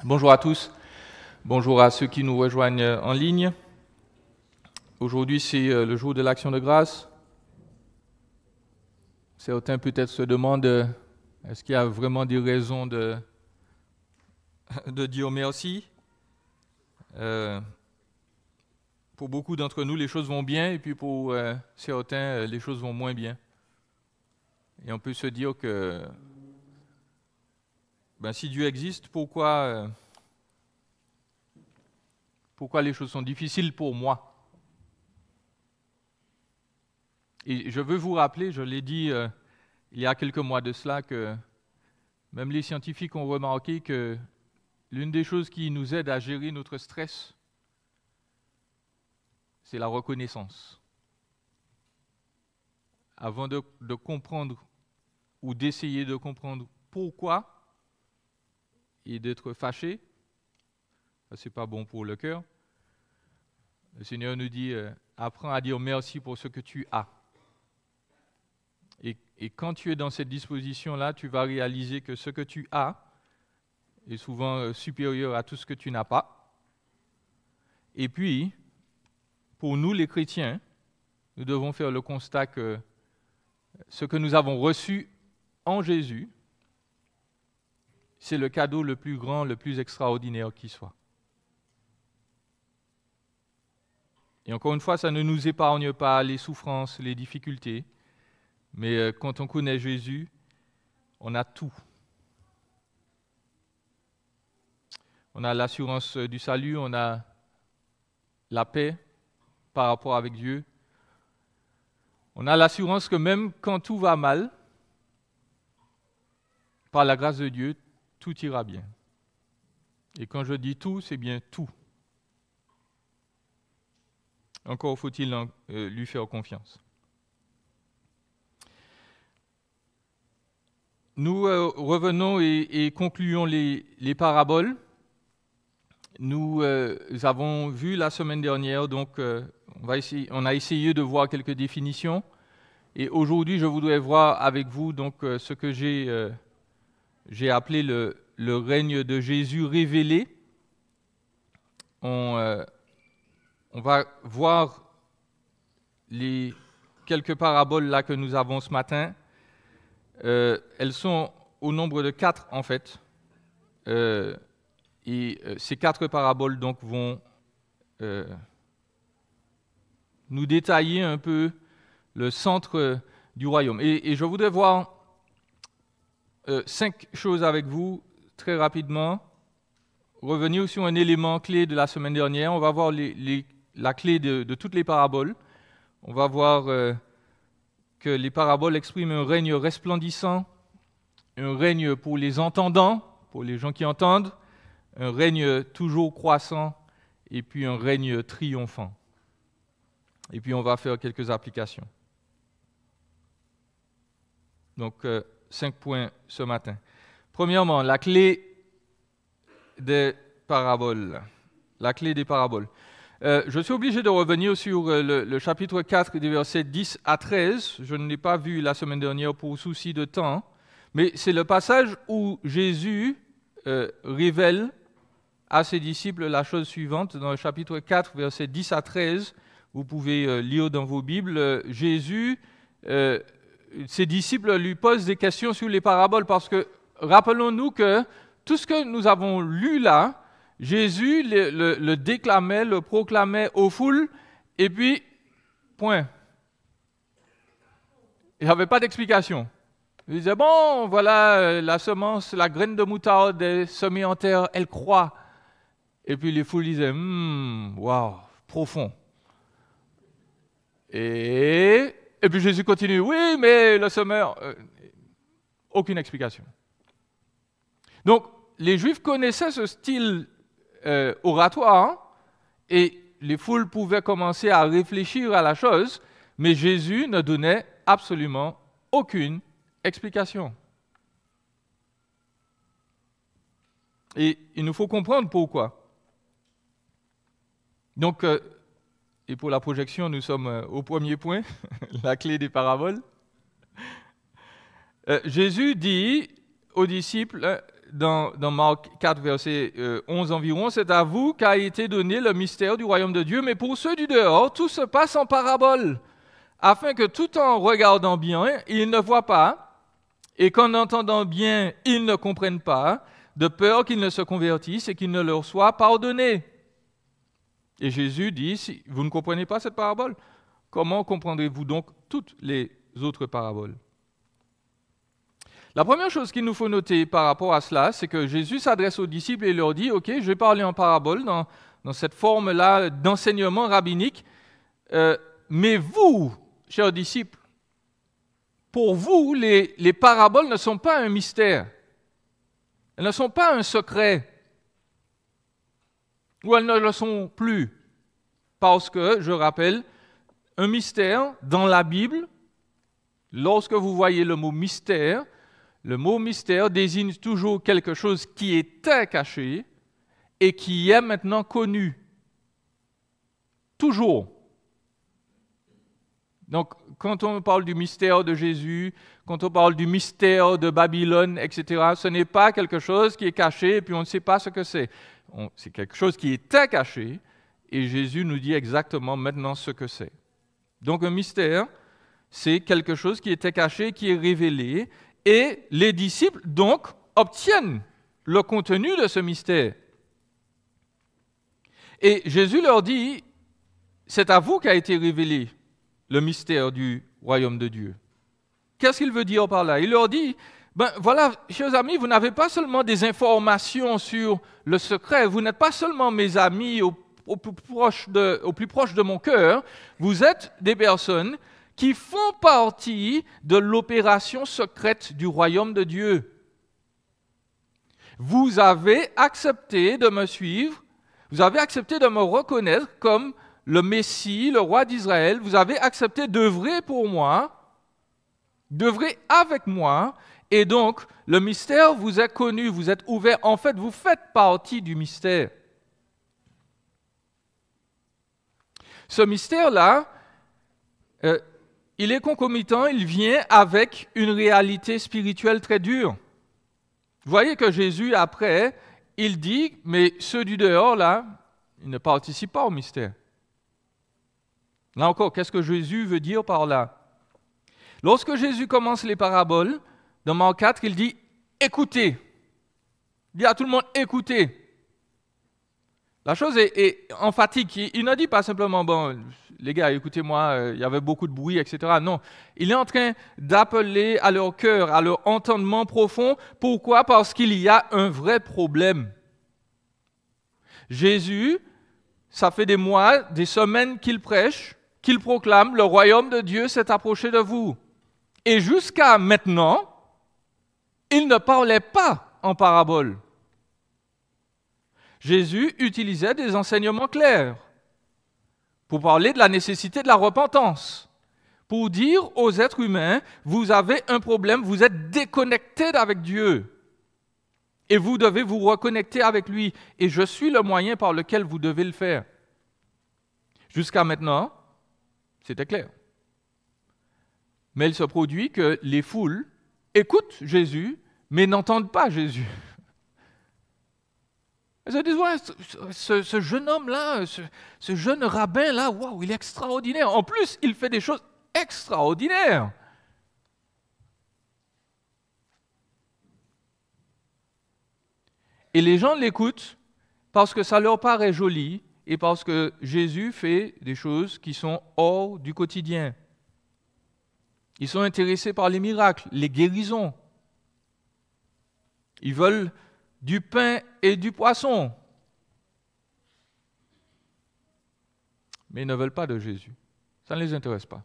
Bonjour à tous, bonjour à ceux qui nous rejoignent en ligne. Aujourd'hui, c'est le jour de l'Action de grâce. Certains peut-être se demandent, est-ce qu'il y a vraiment des raisons de dire merci? Pour beaucoup d'entre nous, les choses vont bien, et puis pour certains, les choses vont moins bien. Et on peut se dire que si Dieu existe, pourquoi les choses sont difficiles pour moi? Et je veux vous rappeler, je l'ai dit il y a quelques mois de cela, que même les scientifiques ont remarqué que l'une des choses qui nous aide à gérer notre stress, c'est la reconnaissance. Avant de comprendre ou d'essayer de comprendre pourquoi et d'être fâché, ça c'est pas bon pour le cœur. Le Seigneur nous dit, apprends à dire merci pour ce que tu as. Et quand tu es dans cette disposition-là, tu vas réaliser que ce que tu as est souvent supérieur à tout ce que tu n'as pas. Et puis, pour nous les chrétiens, nous devons faire le constat que ce que nous avons reçu en Jésus, c'est le cadeau le plus grand, le plus extraordinaire qui soit. Et encore une fois, ça ne nous épargne pas les souffrances, les difficultés, mais quand on connaît Jésus, on a tout. On a l'assurance du salut, on a la paix par rapport avec Dieu. On a l'assurance que même quand tout va mal, par la grâce de Dieu, tout ira bien. Et quand je dis tout, c'est bien tout. Encore faut-il lui faire confiance. Nous revenons et concluons les paraboles. Nous avons vu la semaine dernière, donc on a essayé de voir quelques définitions. Et aujourd'hui, je voudrais voir avec vous donc ce que j'ai appelé le règne de Jésus révélé. On va voir les quelques paraboles là que nous avons ce matin. Elles sont au nombre de 4 en fait. Et ces 4 paraboles donc vont nous détailler un peu le centre du royaume. Et je voudrais voir 5 choses avec vous très rapidement. Revenir sur un élément clé de la semaine dernière. On va voir la clé de toutes les paraboles. On va voir que les paraboles expriment un règne resplendissant, un règne pour les entendants, pour les gens qui entendent, un règne toujours croissant, et puis un règne triomphant. Et puis on va faire quelques applications. Donc, 5 points ce matin. Premièrement, la clé des paraboles. La clé des paraboles. Je suis obligé de revenir sur le chapitre 4 des versets 10 à 13. Je ne l'ai pas vu la semaine dernière pour souci de temps, mais c'est le passage où Jésus révèle à ses disciples la chose suivante. Dans le chapitre 4, versets 10 à 13, vous pouvez lire dans vos Bibles, Jésus, ses disciples lui posent des questions sur les paraboles, parce que rappelons-nous que tout ce que nous avons lu là, Jésus le déclamait, le proclamait aux foules, et puis, point. Il n'y avait pas d'explication. Il disait, bon, voilà, la semence, la graine de moutarde est semée en terre, elle croît. Et puis les foules disaient, waouh, profond. Et puis Jésus continue, oui, mais le semeur, aucune explication. Donc, les Juifs connaissaient ce style oratoire, et les foules pouvaient commencer à réfléchir à la chose, mais Jésus ne donnait absolument aucune explication. Et il nous faut comprendre pourquoi. Donc, et pour la projection, nous sommes au premier point, la clé des paraboles. Jésus dit aux disciples, dans Marc 4, verset 11 environ, « C'est à vous qu'a été donné le mystère du royaume de Dieu, mais pour ceux du dehors, tout se passe en parabole, afin que tout en regardant bien, ils ne voient pas, et qu'en entendant bien, ils ne comprennent pas, de peur qu'ils ne se convertissent et qu'il ne leur soit pardonné. » Et Jésus dit, « Si vous ne comprenez pas cette parabole, comment comprendrez-vous donc toutes les autres paraboles ?» La première chose qu'il nous faut noter par rapport à cela, c'est que Jésus s'adresse aux disciples et leur dit, « Ok, je vais parler en parabole dans cette forme-là d'enseignement rabbinique, mais vous, chers disciples, pour vous, les paraboles ne sont pas un mystère. Elles ne sont pas un secret. Ou elles ne le sont plus. Parce que, je rappelle, un mystère dans la Bible, lorsque vous voyez le mot mystère désigne toujours quelque chose qui était caché et qui est maintenant connu. Toujours. Donc, quand on parle du mystère de Jésus, quand on parle du mystère de Babylone, etc., ce n'est pas quelque chose qui est caché et puis on ne sait pas ce que c'est. C'est quelque chose qui était caché et Jésus nous dit exactement maintenant ce que c'est. Donc, un mystère, c'est quelque chose qui était caché, qui est révélé, et les disciples, donc, obtiennent le contenu de ce mystère. Et Jésus leur dit, c'est à vous qu'a été révélé le mystère du royaume de Dieu. Qu'est-ce qu'il veut dire par là? Il leur dit, voilà, chers amis, vous n'avez pas seulement des informations sur le secret, vous n'êtes pas seulement mes amis au plus proche de mon cœur, vous êtes des personnes qui font partie de l'opération secrète du royaume de Dieu. Vous avez accepté de me suivre, vous avez accepté de me reconnaître comme le Messie, le roi d'Israël, vous avez accepté d'œuvrer pour moi, d'œuvrer avec moi, et donc le mystère vous est connu, vous êtes ouvert, en fait vous faites partie du mystère. Ce mystère-là, il est concomitant, il vient avec une réalité spirituelle très dure. Vous voyez que Jésus, après, il dit, mais ceux du dehors, là, ils ne participent pas au mystère. Là encore, qu'est-ce que Jésus veut dire par là? Lorsque Jésus commence les paraboles, dans Marc 4, il dit, écoutez. Il dit à tout le monde, écoutez. La chose est emphatique. Il ne dit pas simplement, bon, les gars, écoutez-moi, il y avait beaucoup de bruit, etc. Non, il est en train d'appeler à leur cœur, à leur entendement profond. Pourquoi? Parce qu'il y a un vrai problème. Jésus, ça fait des mois, des semaines qu'il prêche, qu'il proclame, le royaume de Dieu s'est approché de vous. Et jusqu'à maintenant, il ne parlait pas en parabole. Jésus utilisait des enseignements clairs pour parler de la nécessité de la repentance, pour dire aux êtres humains, vous avez un problème, vous êtes déconnectés avec Dieu et vous devez vous reconnecter avec lui et je suis le moyen par lequel vous devez le faire. Jusqu'à maintenant, c'était clair. Mais il se produit que les foules écoutent Jésus, mais n'entendent pas Jésus. Elles se disent, ouais, ce jeune homme-là, ce jeune rabbin-là, waouh, il est extraordinaire. En plus, il fait des choses extraordinaires. Et les gens l'écoutent parce que ça leur paraît joli et parce que Jésus fait des choses qui sont hors du quotidien. Ils sont intéressés par les miracles, les guérisons. Ils veulent du pain et du poisson. Mais ils ne veulent pas de Jésus. Ça ne les intéresse pas.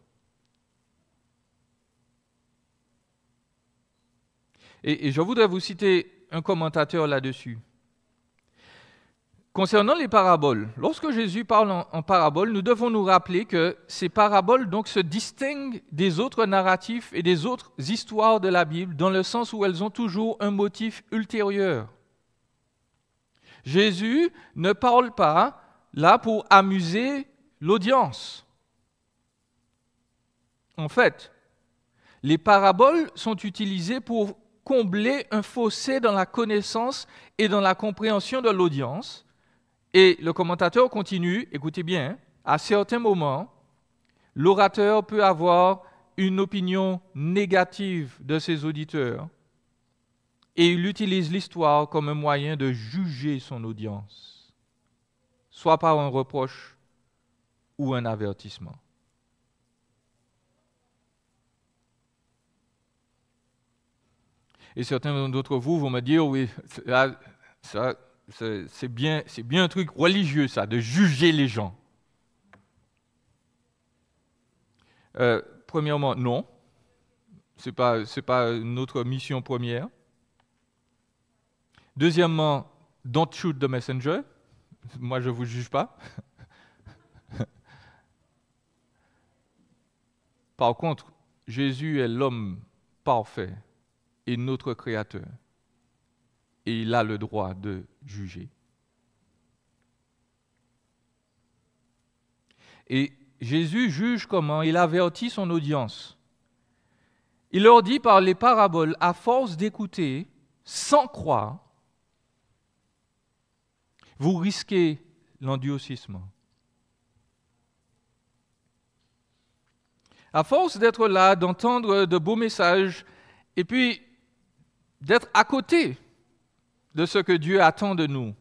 Et je voudrais vous citer un commentateur là-dessus. Concernant les paraboles, lorsque Jésus parle en paraboles, nous devons nous rappeler que ces paraboles donc se distinguent des autres narratifs et des autres histoires de la Bible dans le sens où elles ont toujours un motif ultérieur. Jésus ne parle pas là pour amuser l'audience. En fait, les paraboles sont utilisées pour combler un fossé dans la connaissance et dans la compréhension de l'audience. Et le commentateur continue, écoutez bien, à certains moments, l'orateur peut avoir une opinion négative de ses auditeurs et il utilise l'histoire comme un moyen de juger son audience, soit par un reproche ou un avertissement. Et certains d'entre vous vont me dire, oui, c'est bien un truc religieux, ça, de juger les gens. Premièrement, non. C'est pas notre mission première. Deuxièmement, don't shoot the messenger. Moi, je ne vous juge pas. Par contre, Jésus est l'homme parfait et notre Créateur. Et il a le droit de juger. Et Jésus juge comment? Il avertit son audience. Il leur dit par les paraboles, à force d'écouter, sans croire, vous risquez l'endurcissement. À force d'être là, d'entendre de beaux messages, et puis d'être à côté de ce que Dieu attend de nous,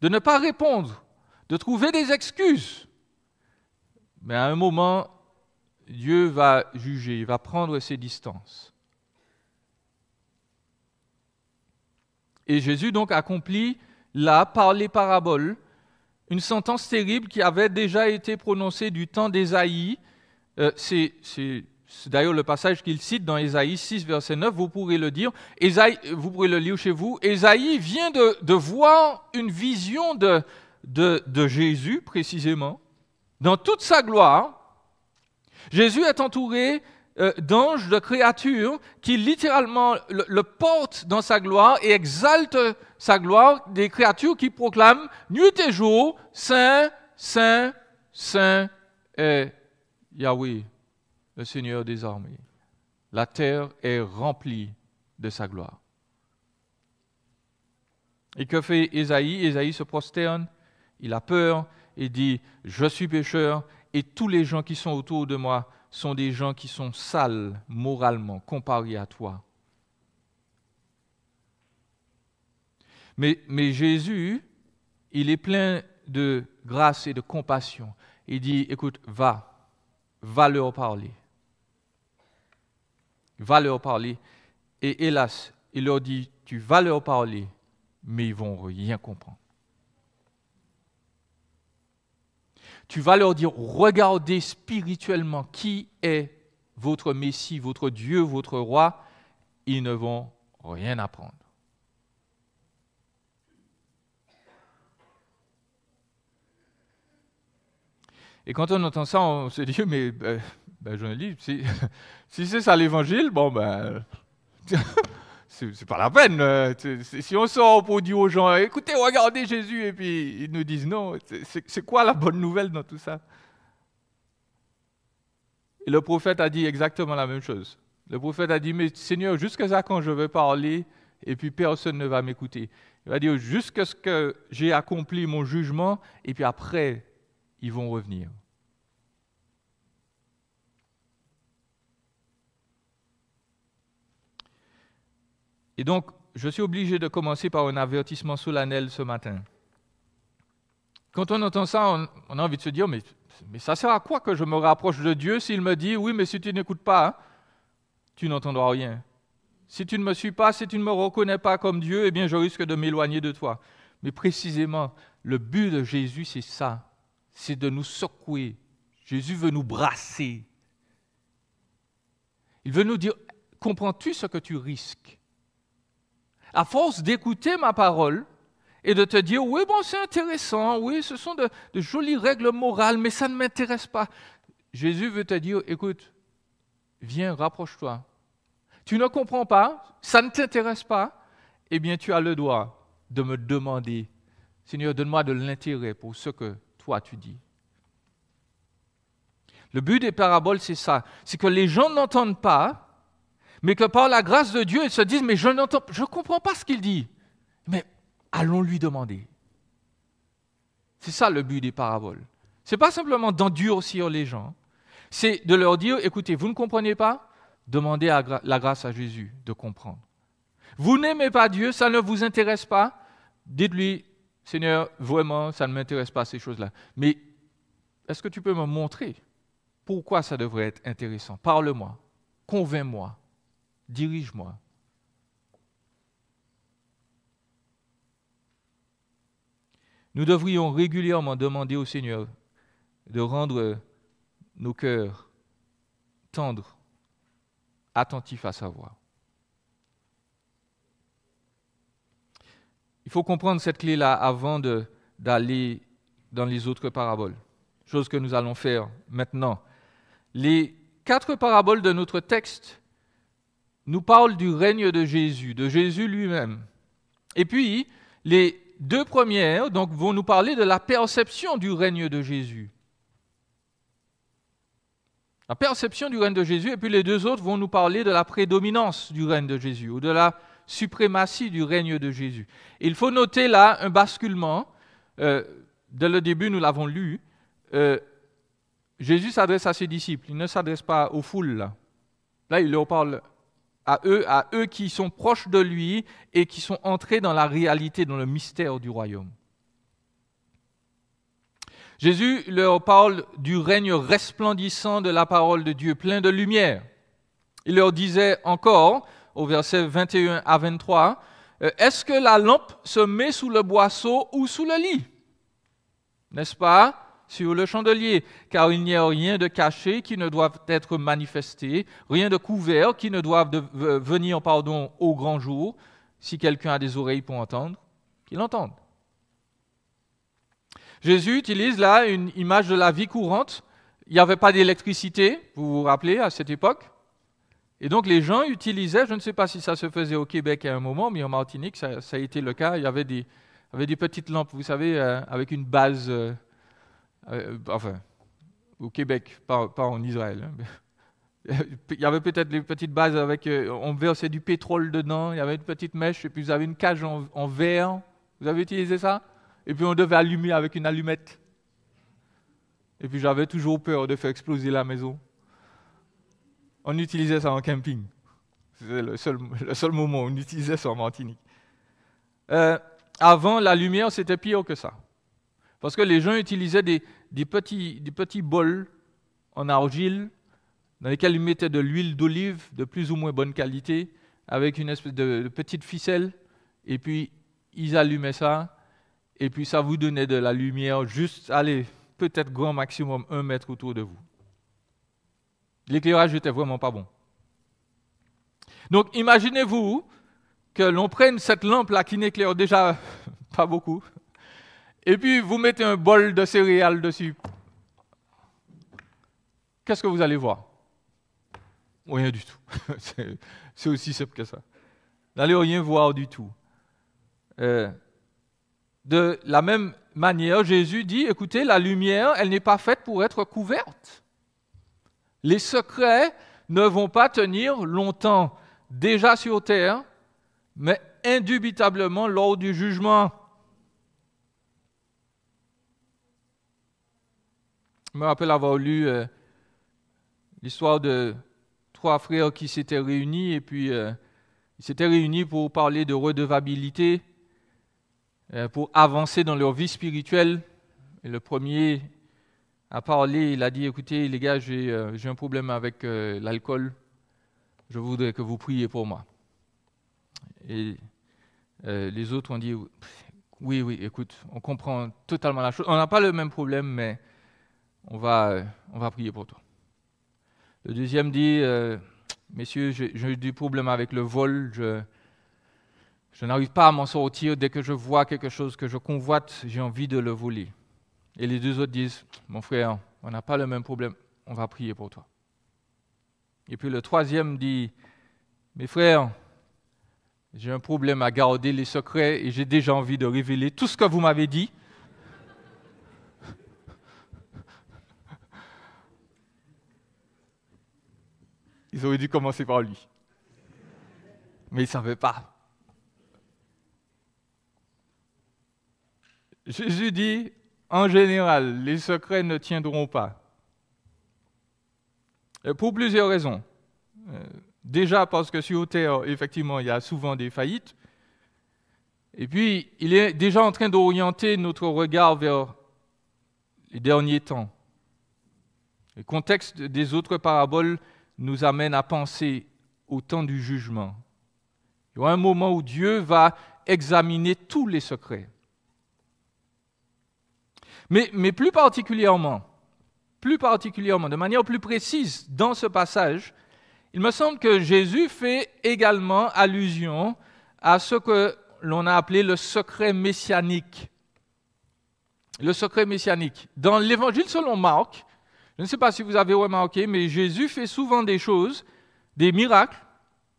de ne pas répondre, de trouver des excuses, mais à un moment, Dieu va juger, il va prendre ses distances. Et Jésus donc accomplit là, par les paraboles, une sentence terrible qui avait déjà été prononcée du temps d'Ésaïe. C'est d'ailleurs le passage qu'il cite dans Ésaïe 6, verset 9, vous pourrez le dire. Vous pourrez le lire chez vous. Ésaïe vient de voir une vision de Jésus, précisément, dans toute sa gloire. Jésus est entouré d'anges, de créatures qui littéralement le portent dans sa gloire et exaltent sa gloire, des créatures qui proclament nuit et jour, Saint, Saint, Saint est Yahweh, le Seigneur des armées. La terre est remplie de sa gloire. Et que fait Ésaïe? Ésaïe se prosterne, il a peur et dit « Je suis pécheur et tous les gens qui sont autour de moi sont des gens qui sont sales moralement comparés à toi. » Mais Jésus, il est plein de grâce et de compassion. Il dit, écoute, va leur parler. Va leur parler. Et hélas, il leur dit, tu vas leur parler, mais ils ne vont rien comprendre. Tu vas leur dire, regardez spirituellement qui est votre Messie, votre Dieu, votre roi. Ils ne vont rien apprendre. Et quand on entend ça, on se dit, mais journaliste, si c'est ça l'évangile, bon c'est pas la peine. Si on sort pour dire aux gens, écoutez, regardez Jésus, et puis ils nous disent non, c'est quoi la bonne nouvelle dans tout ça? Et le prophète a dit exactement la même chose. Le prophète a dit, mais Seigneur, jusqu'à quand je vais parler, et puis personne ne va m'écouter. Il va dire, jusqu'à ce que j'ai accompli mon jugement, et puis après, ils vont revenir. Et donc, je suis obligé de commencer par un avertissement solennel ce matin. Quand on entend ça, on a envie de se dire, mais ça sert à quoi que je me rapproche de Dieu s'il me dit, oui, mais si tu n'écoutes pas, tu n'entendras rien. Si tu ne me suis pas, si tu ne me reconnais pas comme Dieu, eh bien, je risque de m'éloigner de toi. Mais précisément, le but de Jésus, c'est ça. C'est de nous secouer. Jésus veut nous brasser. Il veut nous dire, comprends-tu ce que tu risques? À force d'écouter ma parole et de te dire, oui, bon, c'est intéressant, oui, ce sont de jolies règles morales, mais ça ne m'intéresse pas. Jésus veut te dire, écoute, viens, rapproche-toi. Tu ne comprends pas, ça ne t'intéresse pas, eh bien, tu as le droit de me demander, Seigneur, donne-moi de l'intérêt pour ce que toi tu dis. Le but des paraboles, c'est ça, c'est que les gens n'entendent pas, mais que par la grâce de Dieu, ils se disent, mais je ne comprends pas ce qu'il dit. Mais allons lui demander. C'est ça le but des paraboles. Ce n'est pas simplement d'endurcir les gens, c'est de leur dire, écoutez, vous ne comprenez pas? Demandez la grâce à Jésus de comprendre. Vous n'aimez pas Dieu, ça ne vous intéresse pas? Dites-lui, Seigneur, vraiment, ça ne m'intéresse pas ces choses-là. Mais est-ce que tu peux me montrer pourquoi ça devrait être intéressant? Parle-moi, convainc-moi, dirige-moi. Nous devrions régulièrement demander au Seigneur de rendre nos cœurs tendres, attentifs à sa voix. Il faut comprendre cette clé-là avant d'aller dans les autres paraboles, chose que nous allons faire maintenant. Les 4 paraboles de notre texte nous parlent du règne de Jésus lui-même. Et puis, les 2 premières donc, vont nous parler de la perception du règne de Jésus. La perception du règne de Jésus, et puis les 2 autres vont nous parler de la prédominance du règne de Jésus, ou de la suprématie du règne de Jésus. Il faut noter là un basculement. Dès le début, nous l'avons lu. Jésus s'adresse à ses disciples. Il ne s'adresse pas aux foules. Là, il leur parle à eux qui sont proches de lui et qui sont entrés dans la réalité, dans le mystère du royaume. Jésus leur parle du règne resplendissant de la parole de Dieu, plein de lumière. Il leur disait encore, au verset 21 à 23, « Est-ce que la lampe se met sous le boisseau ou sous le lit? N'est-ce pas? Sur le chandelier, car il n'y a rien de caché qui ne doive être manifesté, rien de couvert qui ne doive venir au grand jour. Si quelqu'un a des oreilles pour entendre, qu'il entende. » Jésus utilise là une image de la vie courante. Il n'y avait pas d'électricité, vous vous rappelez, à cette époque. Et donc les gens utilisaient, je ne sais pas si ça se faisait au Québec à un moment, mais en Martinique, ça a été le cas. Il y avait des petites lampes, vous savez, avec une base, enfin, au Québec, pas en Israël. Hein. Il y avait peut-être des petites bases avec, on versait du pétrole dedans, il y avait une petite mèche, et puis vous avez une cage en verre. Vous avez utilisé ça? Et puis on devait allumer avec une allumette. Et puis j'avais toujours peur de faire exploser la maison. On utilisait ça en camping. C'était le seul moment où on utilisait ça en Martinique. Avant, la lumière, c'était pire que ça. Parce que les gens utilisaient des petits bols en argile dans lesquels ils mettaient de l'huile d'olive de plus ou moins bonne qualité, avec une espèce de petite ficelle, et puis ils allumaient ça, et puis ça vous donnait de la lumière juste, allez, peut-être grand maximum 1 mètre autour de vous. L'éclairage n'était vraiment pas bon. Donc imaginez-vous que l'on prenne cette lampe-là qui n'éclaire déjà pas beaucoup, et puis vous mettez un bol de céréales dessus. Qu'est-ce que vous allez voir? Rien du tout. C'est aussi simple que ça. Vous n'allez rien voir du tout. De la même manière, Jésus dit, écoutez, la lumière, elle n'est pas faite pour être couverte. Les secrets ne vont pas tenir longtemps, déjà sur terre, mais indubitablement lors du jugement. Je me rappelle avoir lu l'histoire de 3 frères qui s'étaient réunis, et puis ils s'étaient réunis pour parler de redevabilité, pour avancer dans leur vie spirituelle. Et le premier a parlé, il a dit, écoutez les gars, j'ai un problème avec l'alcool, je voudrais que vous priez pour moi. Et les autres ont dit, oui, écoute, on comprend totalement la chose, on n'a pas le même problème, mais on va prier pour toi. Le deuxième dit, messieurs, j'ai du problème avec le vol, je n'arrive pas à m'en sortir, dès que je vois quelque chose que je convoite, j'ai envie de le voler. Et les 2 autres disent, mon frère, on n'a pas le même problème, on va prier pour toi. Et puis le 3e dit, mes frères, j'ai un problème à garder les secrets et j'ai déjà envie de révéler tout ce que vous m'avez dit. Ils auraient dû commencer par lui. mais ils ne savaient pas. Jésus dit, en général, les secrets ne tiendront pas. Pour plusieurs raisons. Déjà parce que sur Terre, effectivement, il y a souvent des faillites. Et puis, il est déjà en train d'orienter notre regard vers les derniers temps. Le contexte des autres paraboles nous amène à penser au temps du jugement. Il y aura un moment où Dieu va examiner tous les secrets. Mais plus particulièrement, de manière plus précise, dans ce passage, il me semble que Jésus fait également allusion à ce que l'on a appelé le secret messianique. Le secret messianique. Dans l'Évangile selon Marc, je ne sais pas si vous avez remarqué, mais Jésus fait souvent des choses, des miracles,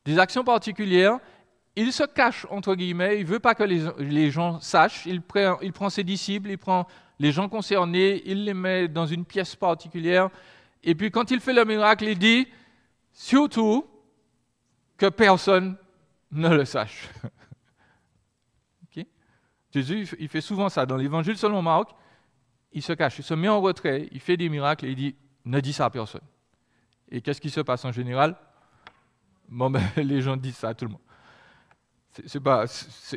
des actions particulières. Il se cache, entre guillemets, il ne veut pas que les gens sachent. Il prend ses disciples, il prend les gens concernés, il les met dans une pièce particulière. Et puis quand il fait le miracle, il dit, surtout que personne ne le sache. Okay? Jésus, il fait souvent ça. Dans l'Évangile selon Marc, il se cache, il se met en retrait, il fait des miracles et il dit, ne dis ça à personne. Et qu'est-ce qui se passe en général? Les gens disent ça à tout le monde.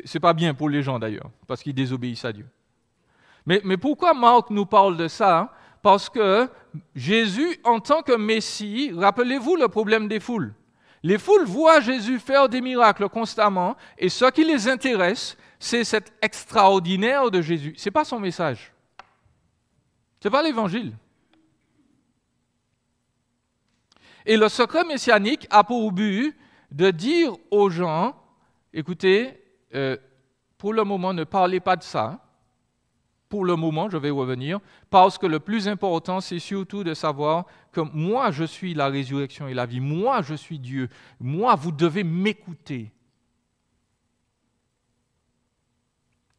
C'est pas bien pour les gens d'ailleurs, parce qu'ils désobéissent à Dieu. Mais pourquoi Marc nous parle de ça? Parce que Jésus, en tant que Messie, rappelez-vous le problème des foules. Les foules voient Jésus faire des miracles constamment, et ce qui les intéresse, c'est cet extraordinaire de Jésus. Ce n'est pas son message. Ce n'est pas l'évangile. Et le secret messianique a pour but de dire aux gens, écoutez, pour le moment, ne parlez pas de ça. Pour le moment, je vais revenir, parce que le plus important, c'est surtout de savoir que moi, je suis la résurrection et la vie. Moi, je suis Dieu. Moi, vous devez m'écouter.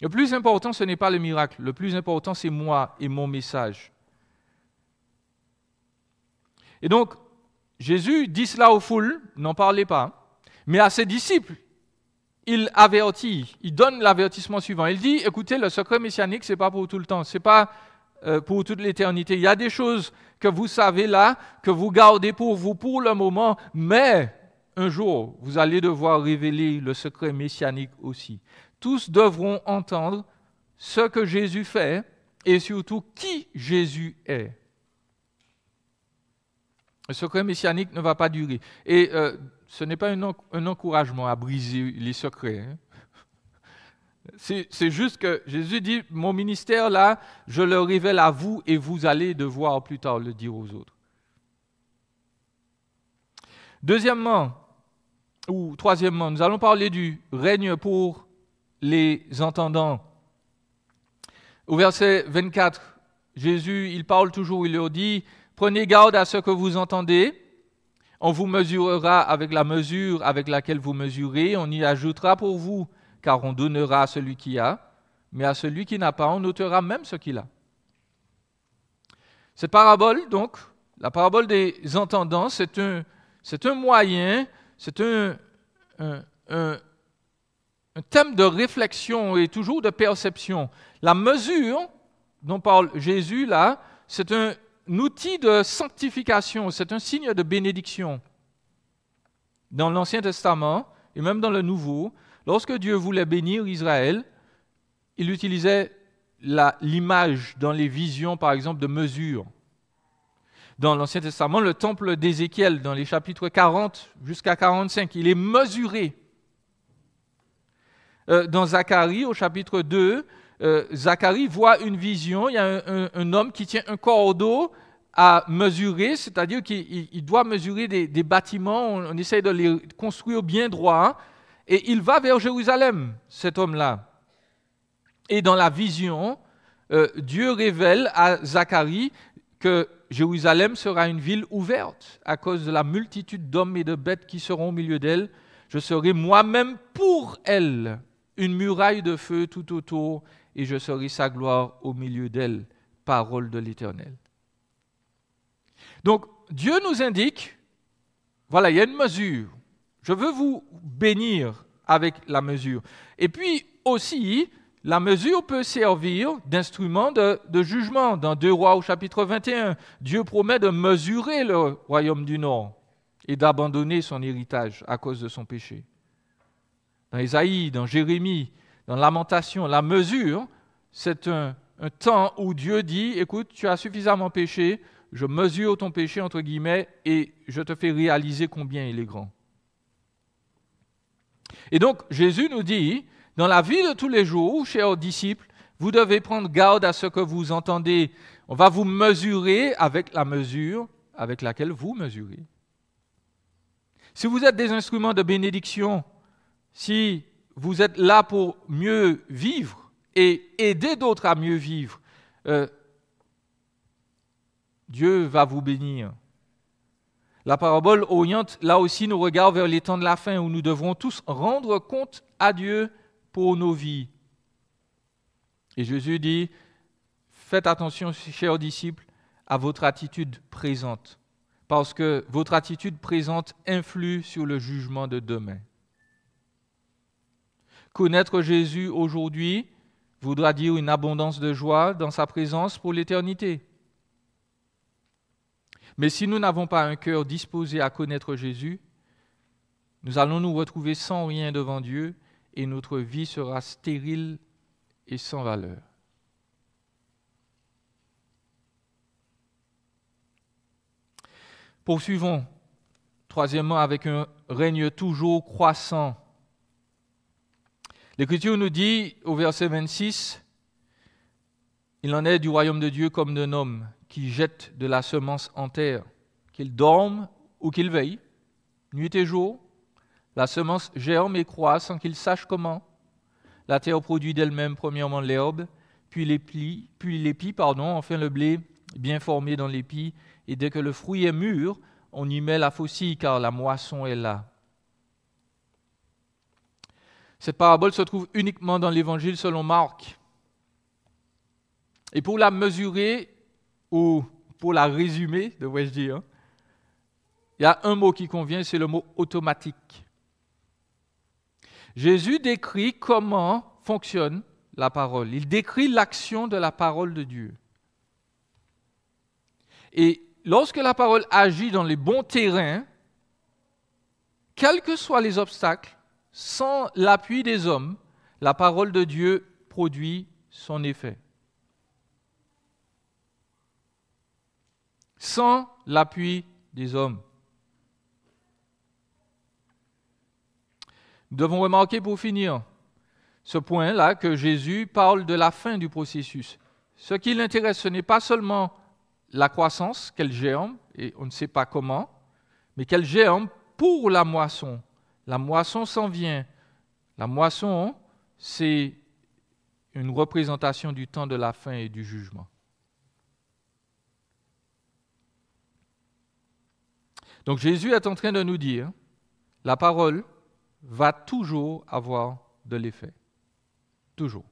Le plus important, ce n'est pas le miracle. Le plus important, c'est moi et mon message. Et donc, Jésus dit cela aux foules, n'en parlez pas, mais à ses disciples, il avertit, il donne l'avertissement suivant. Il dit, écoutez, le secret messianique, ce n'est pas pour tout le temps, ce n'est pas pour toute l'éternité. Il y a des choses que vous savez là, que vous gardez pour vous pour le moment, mais un jour, vous allez devoir révéler le secret messianique aussi. Tous devront entendre ce que Jésus fait et surtout qui Jésus est. Le secret messianique ne va pas durer. Et ce n'est pas un encouragement à briser les secrets. Hein. C'est juste que Jésus dit, mon ministère là, je le révèle à vous et vous allez devoir plus tard le dire aux autres. Troisièmement, nous allons parler du règne pour les entendants. Au verset 24, Jésus, il parle toujours, il leur dit, prenez garde à ce que vous entendez. On vous mesurera avec la mesure avec laquelle vous mesurez. On y ajoutera pour vous, car on donnera à celui qui a. Mais à celui qui n'a pas, on ôtera même ce qu'il a. Cette parabole, donc, la parabole des entendants, c'est un moyen, c'est un thème de réflexion et toujours de perception. La mesure dont parle Jésus là, c'est un outil de sanctification, c'est un signe de bénédiction. Dans l'Ancien Testament, et même dans le Nouveau, lorsque Dieu voulait bénir Israël, il utilisait l'image dans les visions, par exemple, de mesure. Dans l'Ancien Testament, le temple d'Ézéchiel, dans les chapitres 40 jusqu'à 45, il est mesuré. Dans Zacharie, au chapitre 2, Zacharie voit une vision, il y a un homme qui tient un cordeau à mesurer, c'est-à-dire qu'il doit mesurer des bâtiments, on essaie de les construire bien droit, et il va vers Jérusalem, cet homme-là. Et dans la vision, Dieu révèle à Zacharie que Jérusalem sera une ville ouverte à cause de la multitude d'hommes et de bêtes qui seront au milieu d'elle. Je serai moi-même pour elle une muraille de feu tout autour, et je serai sa gloire au milieu d'elle, parole de l'Éternel. Donc, Dieu nous indique, voilà, il y a une mesure. Je veux vous bénir avec la mesure. Et puis aussi, la mesure peut servir d'instrument de jugement. Dans 2 Rois au chapitre 21, Dieu promet de mesurer le royaume du Nord et d'abandonner son héritage à cause de son péché. Dans Ésaïe, dans Jérémie, dans Lamentation, la mesure, c'est un temps où Dieu dit, écoute, tu as suffisamment péché, je mesure ton péché, entre guillemets, et je te fais réaliser combien il est grand. Et donc, Jésus nous dit, dans la vie de tous les jours, chers disciples, vous devez prendre garde à ce que vous entendez. On va vous mesurer avec la mesure avec laquelle vous mesurez. Si vous êtes des instruments de bénédiction, si vous êtes là pour mieux vivre et aider d'autres à mieux vivre, Dieu va vous bénir. La parabole oriente là aussi nos regards vers les temps de la fin où nous devrons tous rendre compte à Dieu pour nos vies. Et Jésus dit, faites attention, chers disciples, à votre attitude présente, parce que votre attitude présente influe sur le jugement de demain. Connaître Jésus aujourd'hui voudra dire une abondance de joie dans sa présence pour l'éternité. Mais si nous n'avons pas un cœur disposé à connaître Jésus, nous allons nous retrouver sans rien devant Dieu et notre vie sera stérile et sans valeur. Poursuivons, troisièmement, avec un règne toujours croissant. L'Écriture nous dit au verset 26, « Il en est du royaume de Dieu comme d'un homme qui jette de la semence en terre, qu'il dorme ou qu'il veille, nuit et jour. La semence germe et croît sans qu'il sache comment. La terre produit d'elle-même premièrement l'herbe, puis l'épi, enfin le blé bien formé dans l'épi, et dès que le fruit est mûr, on y met la faucille car la moisson est là. » Cette parabole se trouve uniquement dans l'Évangile selon Marc. Et pour la mesurer, ou pour la résumer, devrais-je dire, il y a un mot qui convient, c'est le mot automatique. Jésus décrit comment fonctionne la parole. Il décrit l'action de la parole de Dieu. Et lorsque la parole agit dans les bons terrains, quels que soient les obstacles, sans l'appui des hommes, la parole de Dieu produit son effet. Sans l'appui des hommes. Nous devons remarquer pour finir ce point-là que Jésus parle de la fin du processus. Ce qui l'intéresse, ce n'est pas seulement la croissance, qu'elle germe, et on ne sait pas comment, mais qu'elle germe pour la moisson. La moisson s'en vient. La moisson, c'est une représentation du temps de la fin et du jugement. Donc Jésus est en train de nous dire, la parole va toujours avoir de l'effet. Toujours.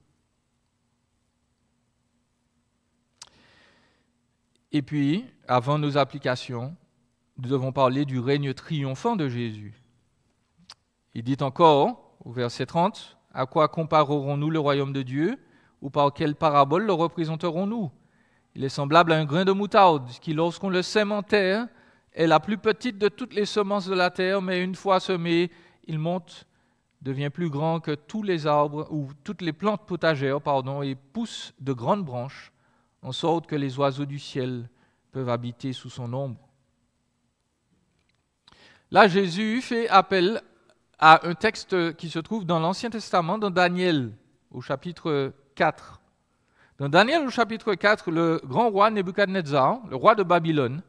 Et puis, avant nos applications, nous devons parler du règne triomphant de Jésus. Il dit encore, au verset 30, « À quoi comparerons-nous le royaume de Dieu, ou par quelle parabole le représenterons-nous ? Il est semblable à un grain de moutarde, qui, lorsqu'on le sème en terre, est la plus petite de toutes les semences de la terre, mais une fois semé, il monte, devient plus grand que tous les arbres, ou toutes les plantes potagères, et pousse de grandes branches, en sorte que les oiseaux du ciel peuvent habiter sous son ombre. » Là, Jésus fait appel à un texte qui se trouve dans l'Ancien Testament, dans Daniel, au chapitre 4. Dans Daniel, au chapitre 4, le grand roi Nebuchadnezzar, le roi de Babylone,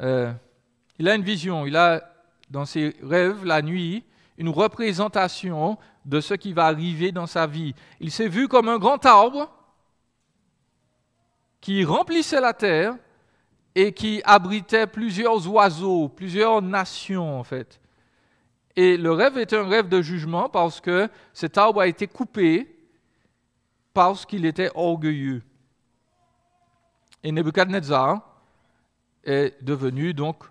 il a une vision, il a dans ses rêves, la nuit, une représentation de ce qui va arriver dans sa vie. Il s'est vu comme un grand arbre qui remplissait la terre et qui abritait plusieurs oiseaux, plusieurs nations en fait. Et le rêve est un rêve de jugement parce que cet arbre a été coupé parce qu'il était orgueilleux. Et Nebuchadnezzar est devenu donc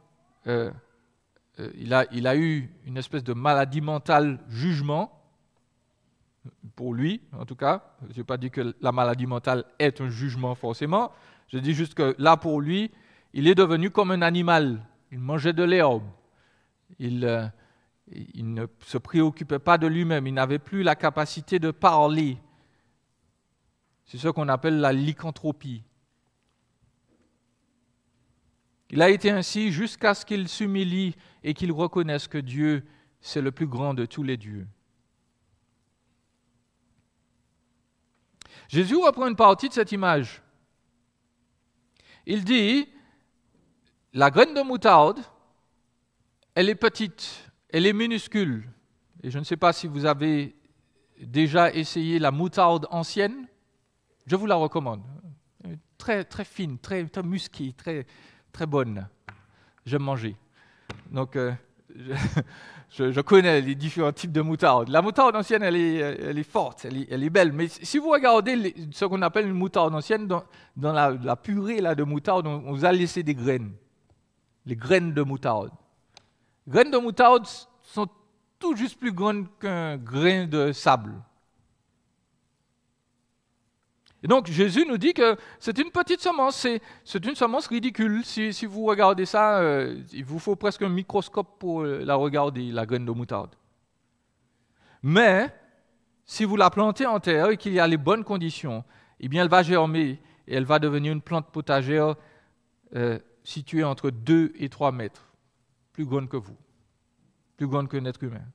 il a eu une espèce de maladie mentale jugement, pour lui en tout cas. Je n'ai pas dit que la maladie mentale est un jugement forcément, je dis juste que là pour lui, il est devenu comme un animal, il mangeait de l'herbe, il ne se préoccupait pas de lui-même, il n'avait plus la capacité de parler. C'est ce qu'on appelle la lycanthropie. Il a été ainsi jusqu'à ce qu'il s'humilie et qu'il reconnaisse que Dieu, c'est le plus grand de tous les dieux. Jésus reprend une partie de cette image. Il dit, la graine de moutarde, elle est petite, elle est minuscule. Et je ne sais pas si vous avez déjà essayé la moutarde ancienne. Je vous la recommande. Très, très fine, très, très musquée, très, très bonne. J'aime manger. Donc, je connais les différents types de moutarde. La moutarde ancienne, elle est forte, elle est belle. Mais si vous regardez ce qu'on appelle une moutarde ancienne, dans la purée là, de moutarde, on vous a laissé des graines. Les graines de moutarde. Les graines de moutarde sont tout juste plus grandes qu'un grain de sable. Et donc Jésus nous dit que c'est une petite semence, c'est une semence ridicule. Si vous regardez ça, il vous faut presque un microscope pour la regarder, la graine de moutarde. Mais si vous la plantez en terre et qu'il y a les bonnes conditions, eh bien elle va germer et elle va devenir une plante potagère située entre 2 et 3 mètres, plus grande que vous, plus grande qu'un être humain.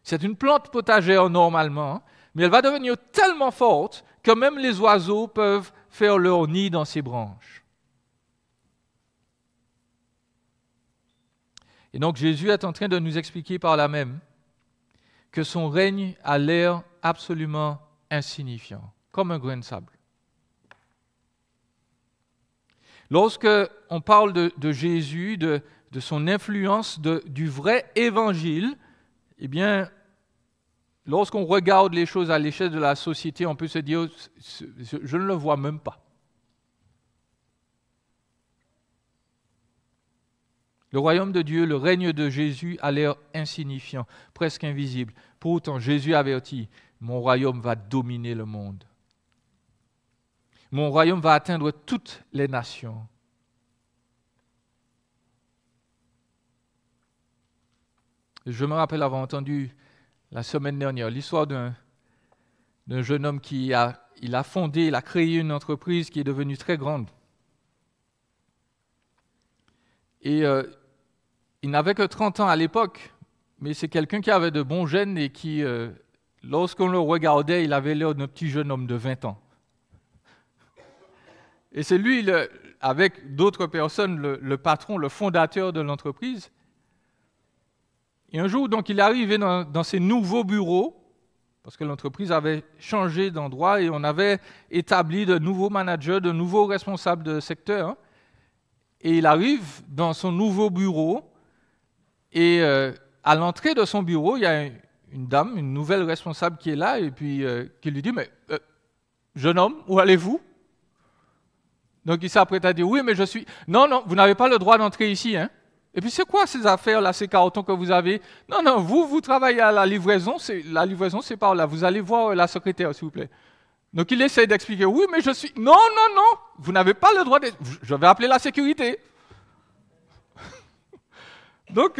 C'est une plante potagère normalement, mais elle va devenir tellement forte que même les oiseaux peuvent faire leur nid dans ses branches. Et donc Jésus est en train de nous expliquer par là même que son règne a l'air absolument insignifiant, comme un grain de sable. Lorsque on parle de Jésus, de son influence, du vrai évangile, eh bien, lorsqu'on regarde les choses à l'échelle de la société, on peut se dire, je ne le vois même pas. Le royaume de Dieu, le règne de Jésus a l'air insignifiant, presque invisible. Pour autant, Jésus avertit, mon royaume va dominer le monde. Mon royaume va atteindre toutes les nations. Je me rappelle avoir entendu la semaine dernière l'histoire d'un jeune homme il a créé une entreprise qui est devenue très grande. Et il n'avait que 30 ans à l'époque, mais c'est quelqu'un qui avait de bons gènes et qui, lorsqu'on le regardait, il avait l'air d'un petit jeune homme de 20 ans. Et c'est lui, avec d'autres personnes, le patron, le fondateur de l'entreprise. Et un jour, donc, il est arrivé dans ses nouveaux bureaux, parce que l'entreprise avait changé d'endroit et on avait établi de nouveaux managers, de nouveaux responsables de secteur. Hein. Et il arrive dans son nouveau bureau et à l'entrée de son bureau, il y a une dame, une nouvelle responsable qui est là et puis qui lui dit « Mais jeune homme, où allez-vous » Donc il s'apprête à dire « Oui, mais je suis... »« Non, non, vous n'avez pas le droit d'entrer ici. Hein. » Et puis c'est quoi ces affaires-là, ces cartons que vous avez ? « Non, non, vous travaillez à la livraison c'est par là. Vous allez voir la secrétaire, s'il vous plaît. » Donc il essaie d'expliquer « Oui, mais je suis... »« Non, non, non, vous n'avez pas le droit de... Je vais appeler la sécurité. » Donc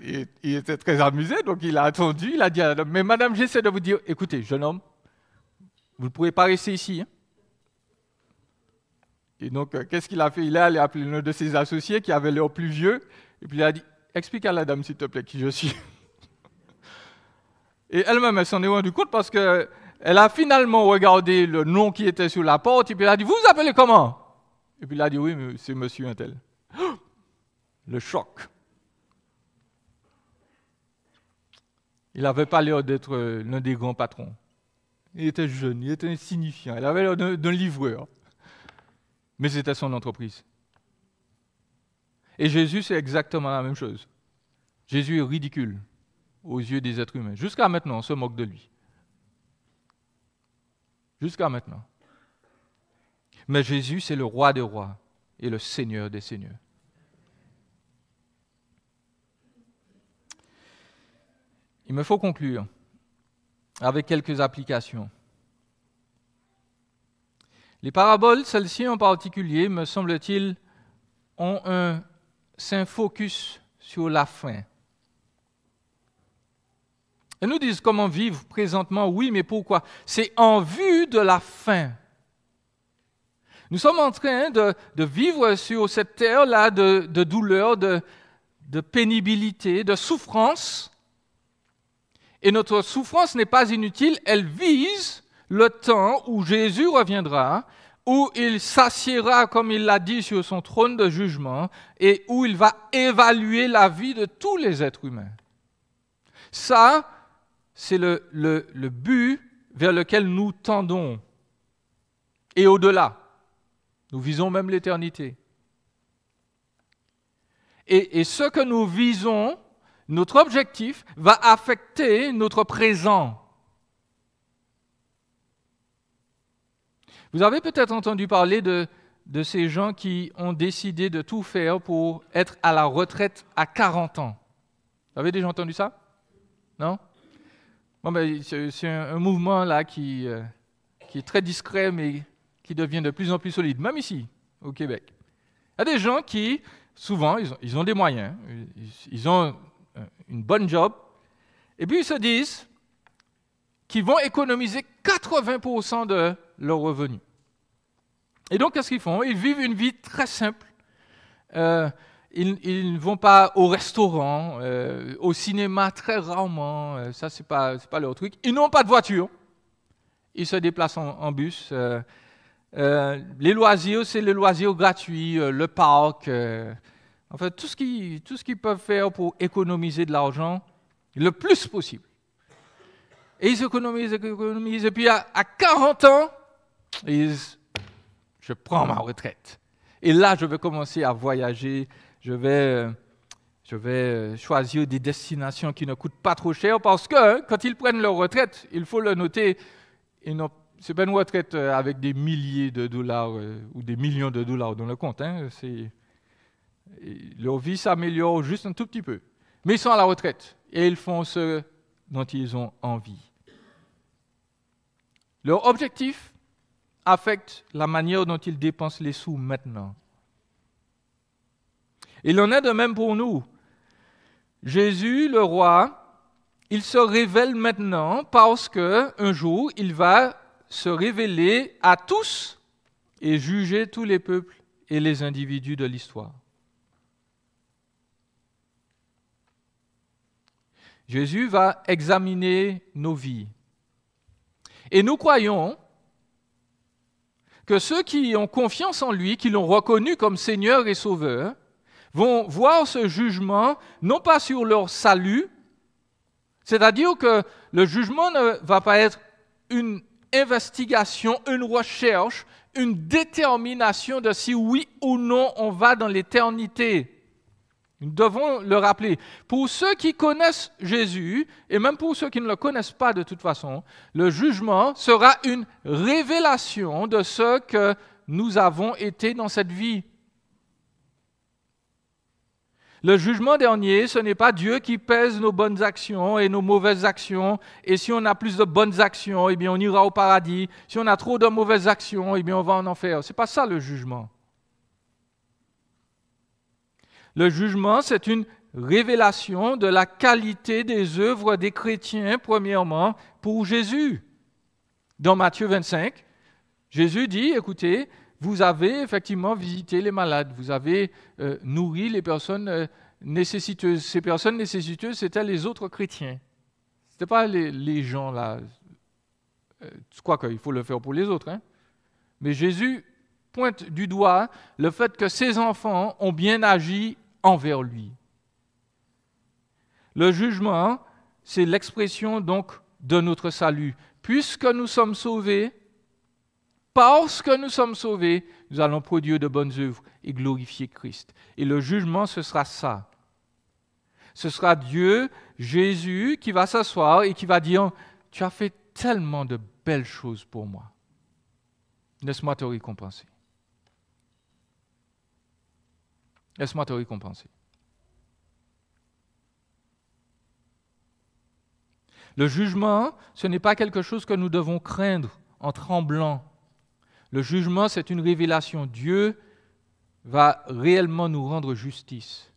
il était très amusé, donc il a attendu, il a dit « Mais madame, j'essaie de vous dire, écoutez, jeune homme, vous ne pouvez pas rester ici. Hein. » Et donc, qu'est-ce qu'il a fait ? Il est allé appeler l'un de ses associés qui avait l'air plus vieux, et puis il a dit « Explique à la dame, s'il te plaît, qui je suis. » Et elle-même, elle s'en est rendue compte parce qu'elle a finalement regardé le nom qui était sur la porte, et puis elle a dit « Vous vous appelez comment ?» Et puis il a dit « Oui, mais c'est monsieur un tel. » Le choc. Il n'avait pas l'air d'être l'un des grands patrons. Il était jeune, il était insignifiant, il avait l'air d'un livreur. Mais c'était son entreprise. Et Jésus, c'est exactement la même chose. Jésus est ridicule aux yeux des êtres humains. Jusqu'à maintenant, on se moque de lui. Jusqu'à maintenant. Mais Jésus, c'est le roi des rois et le Seigneur des seigneurs. il me faut conclure avec quelques applications. Les paraboles, celles-ci en particulier, me semble-t-il, ont un saint focus sur la fin. Elles nous disent comment vivre présentement, oui, mais pourquoi? C'est en vue de la fin. Nous sommes en train de vivre sur cette terre-là de douleur, de pénibilité, de souffrance. Et notre souffrance n'est pas inutile, elle vise le temps où Jésus reviendra, où il s'assiera, comme il l'a dit, sur son trône de jugement, et où il va évaluer la vie de tous les êtres humains. Ça, c'est le but vers lequel nous tendons. Et au-delà, nous visons même l'éternité. Et ce que nous visons, notre objectif, va affecter notre présent. Vous avez peut-être entendu parler de ces gens qui ont décidé de tout faire pour être à la retraite à 40 ans. Vous avez déjà entendu ça? Non? Bon, ben, c'est un mouvement là qui est très discret, mais qui devient de plus en plus solide, même ici, au Québec. Il y a des gens qui, souvent, ils ont des moyens, ils ont une bonne job, et puis ils se disent qu'ils vont économiser 80% de leurs revenus. Et donc, qu'est-ce qu'ils font? Ils vivent une vie très simple. Ils ne vont pas au restaurant, au cinéma très rarement. Ça, c'est pas leur truc. Ils n'ont pas de voiture. Ils se déplacent en bus. Les loisirs, c'est les loisirs gratuits, le parc. En fait, tout ce qu'ils peuvent faire pour économiser de l'argent le plus possible. Et ils économisent. Et puis, à 40 ans, ils disent, je prends ma retraite. Et là, je vais commencer à voyager. Je vais choisir des destinations qui ne coûtent pas trop cher parce que quand ils prennent leur retraite, il faut le noter, ce n'est pas une retraite avec des milliers de dollars ou des millions de dollars dans le compte. Leur vie s'améliore juste un tout petit peu. Mais ils sont à la retraite et ils font ce dont ils ont envie. Leur objectif affecte la manière dont ils dépensent les sous maintenant. Il en est de même pour nous. Jésus, le roi, il se révèle maintenant parce qu'un jour, il va se révéler à tous et juger tous les peuples et les individus de l'histoire. Jésus va examiner nos vies. Et nous croyons que ceux qui ont confiance en lui, qui l'ont reconnu comme Seigneur et Sauveur, vont voir ce jugement non pas sur leur salut, c'est-à-dire que le jugement ne va pas être une investigation, une recherche, une détermination de si oui ou non on va dans l'éternité. Nous devons le rappeler. Pour ceux qui connaissent Jésus, et même pour ceux qui ne le connaissent pas de toute façon, le jugement sera une révélation de ce que nous avons été dans cette vie. Le jugement dernier, ce n'est pas Dieu qui pèse nos bonnes actions et nos mauvaises actions, et si on a plus de bonnes actions, eh bien on ira au paradis. Si on a trop de mauvaises actions, eh bien on va en enfer. Ce n'est pas ça le jugement. Le jugement, c'est une révélation de la qualité des œuvres des chrétiens, premièrement, pour Jésus. Dans Matthieu 25, Jésus dit, écoutez, vous avez effectivement visité les malades, vous avez nourri les personnes nécessiteuses. Ces personnes nécessiteuses, c'était les autres chrétiens. Ce n'était pas les gens là. Je crois qu'il faut le faire pour les autres. Mais Jésus pointe du doigt le fait que ses enfants ont bien agi envers lui. Le jugement, c'est l'expression donc de notre salut. Puisque nous sommes sauvés, parce que nous sommes sauvés, nous allons produire de bonnes œuvres et glorifier Christ. Et le jugement, ce sera ça. Ce sera Dieu, Jésus, qui va s'asseoir et qui va dire, tu as fait tellement de belles choses pour moi. Laisse-moi te récompenser. Laisse-moi te récompenser. Le jugement, ce n'est pas quelque chose que nous devons craindre en tremblant. Le jugement, c'est une révélation. Dieu va réellement nous rendre justice.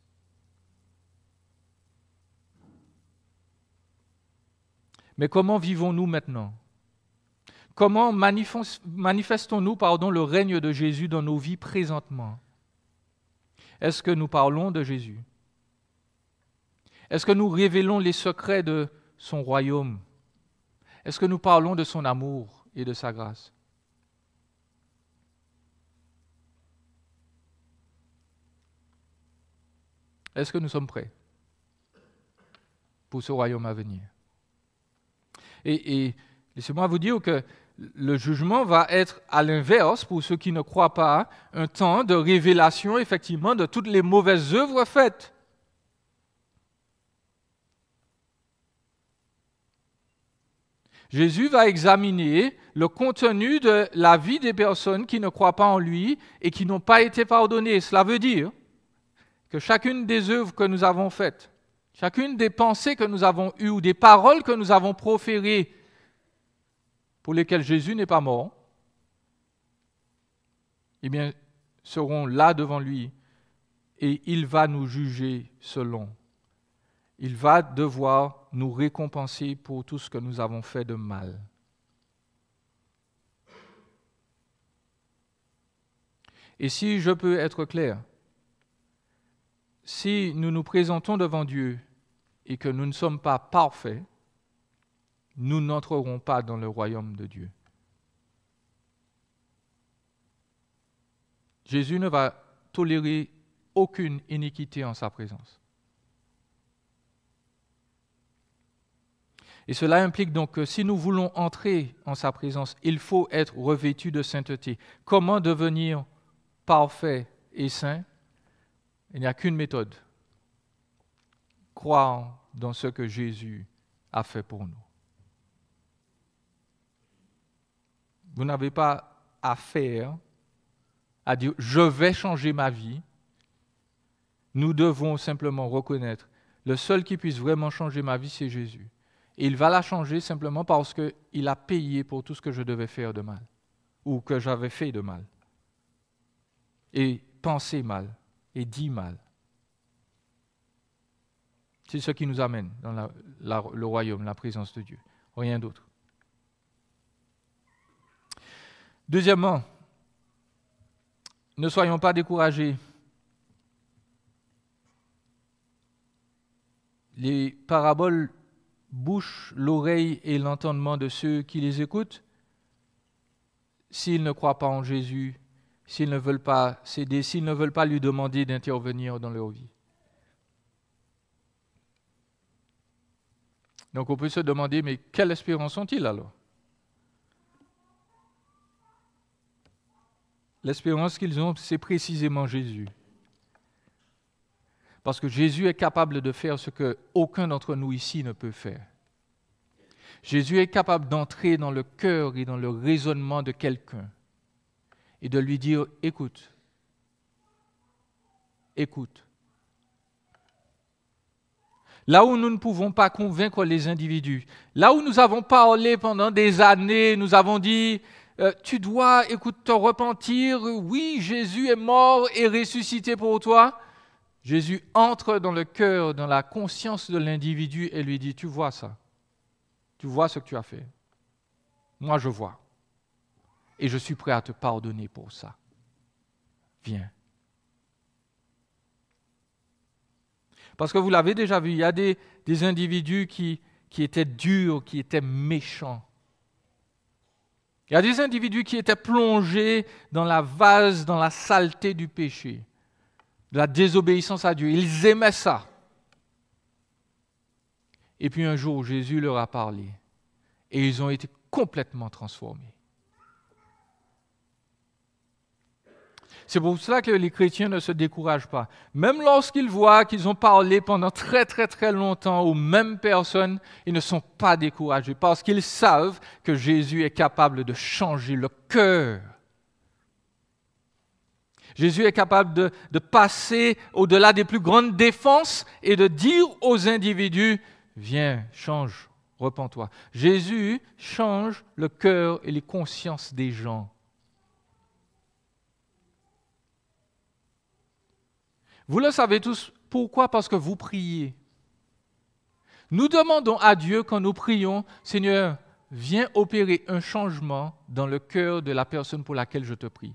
Mais comment vivons-nous maintenant? Comment manifestons-nous le règne de Jésus dans nos vies présentement? Est-ce que nous parlons de Jésus? Est-ce que nous révélons les secrets de son royaume? Est-ce que nous parlons de son amour et de sa grâce? Est-ce que nous sommes prêts pour ce royaume à venir? Et laissez-moi vous dire que le jugement va être à l'inverse, pour ceux qui ne croient pas, un temps de révélation, effectivement, de toutes les mauvaises œuvres faites. Jésus va examiner le contenu de la vie des personnes qui ne croient pas en lui et qui n'ont pas été pardonnées. Cela veut dire que chacune des œuvres que nous avons faites, chacune des pensées que nous avons eues ou des paroles que nous avons proférées pour lesquelles Jésus n'est pas mort, eh bien, seront là devant lui et il va nous juger selon. Il va devoir nous récompenser pour tout ce que nous avons fait de mal. Et si je peux être clair, si nous nous présentons devant Dieu et que nous ne sommes pas parfaits, nous n'entrerons pas dans le royaume de Dieu. Jésus ne va tolérer aucune iniquité en sa présence. Et cela implique donc que si nous voulons entrer en sa présence, il faut être revêtu de sainteté. Comment devenir parfait et saint? Il n'y a qu'une méthode. Croire dans ce que Jésus a fait pour nous. Vous n'avez pas affaire à dire « je vais changer ma vie ». Nous devons simplement reconnaître le seul qui puisse vraiment changer ma vie, c'est Jésus. Et il va la changer simplement parce qu'il a payé pour tout ce que je devais faire de mal ou que j'avais fait de mal et pensé mal et dit mal. C'est ce qui nous amène dans le royaume, la présence de Dieu. Rien d'autre. Deuxièmement, ne soyons pas découragés. Les paraboles bouchent l'oreille et l'entendement de ceux qui les écoutent. S'ils ne croient pas en Jésus, s'ils ne veulent pas céder, s'ils ne veulent pas lui demander d'intervenir dans leur vie. Donc on peut se demander, mais quelle espérance ont-ils alors? L'espérance qu'ils ont, c'est précisément Jésus. Parce que Jésus est capable de faire ce qu'aucun d'entre nous ici ne peut faire. Jésus est capable d'entrer dans le cœur et dans le raisonnement de quelqu'un et de lui dire, écoute, écoute. Là où nous ne pouvons pas convaincre les individus, là où nous avons parlé pendant des années, nous avons dit, tu dois, écoute, te repentir, oui, Jésus est mort et ressuscité pour toi. Jésus entre dans le cœur, dans la conscience de l'individu et lui dit, tu vois ça, tu vois ce que tu as fait. Moi, je vois. Et je suis prêt à te pardonner pour ça. Viens. Parce que vous l'avez déjà vu, il y a des individus qui étaient durs, qui étaient méchants. Il y a des individus qui étaient plongés dans la vase, dans la saleté du péché, de la désobéissance à Dieu. Ils aimaient ça. Et puis un jour, Jésus leur a parlé et ils ont été complètement transformés. C'est pour cela que les chrétiens ne se découragent pas. Même lorsqu'ils voient qu'ils ont parlé pendant très très très longtemps aux mêmes personnes, ils ne sont pas découragés parce qu'ils savent que Jésus est capable de changer le cœur. Jésus est capable de passer au-delà des plus grandes défenses et de dire aux individus, viens, change, Repens-toi. Jésus change le cœur et les consciences des gens. Vous le savez tous, pourquoi? Parce que vous priez. Nous demandons à Dieu quand nous prions, Seigneur, viens opérer un changement dans le cœur de la personne pour laquelle je te prie.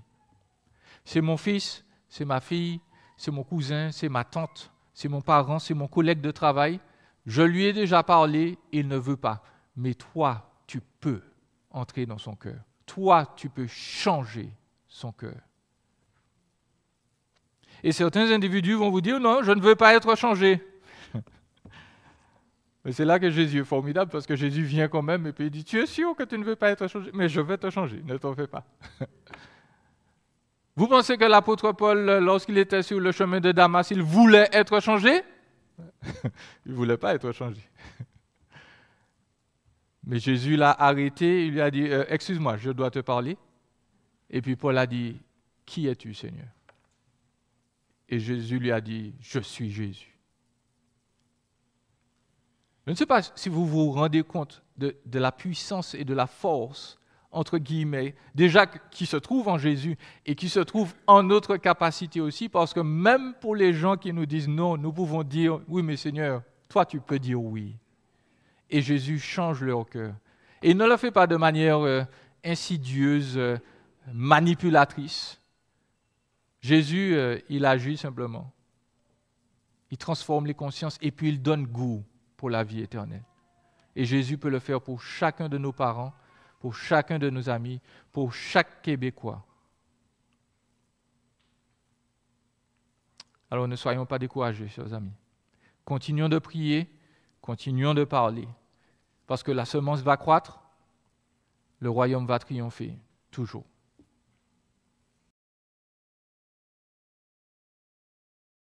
C'est mon fils, c'est ma fille, c'est mon cousin, c'est ma tante, c'est mon parent, c'est mon collègue de travail. Je lui ai déjà parlé, il ne veut pas. Mais toi, tu peux entrer dans son cœur. Toi, tu peux changer son cœur. Et certains individus vont vous dire, non, je ne veux pas être changé. Mais c'est là que Jésus est formidable, parce que Jésus vient quand même et puis il dit, tu es sûr que tu ne veux pas être changé? Mais je vais te changer, ne t'en fais pas. Vous pensez que l'apôtre Paul, lorsqu'il était sur le chemin de Damas, il voulait être changé? Il ne voulait pas être changé. Mais Jésus l'a arrêté, il lui a dit, excuse-moi, je dois te parler. Et puis Paul a dit, qui es-tu, Seigneur? Et Jésus lui a dit, je suis Jésus. Je ne sais pas si vous vous rendez compte de la puissance et de la force, entre guillemets, déjà qui se trouve en Jésus et qui se trouve en notre capacité aussi, parce que même pour les gens qui nous disent non, nous pouvons dire, oui mais Seigneur, toi tu peux dire oui. Et Jésus change leur cœur. Et il ne le fait pas de manière insidieuse, manipulatrice. Jésus, il agit simplement. Il transforme les consciences et puis il donne goût pour la vie éternelle. Et Jésus peut le faire pour chacun de nos parents, pour chacun de nos amis, pour chaque Québécois. Alors ne soyons pas découragés, chers amis. Continuons de prier, continuons de parler, parce que la semence va croître, le royaume va triompher, toujours.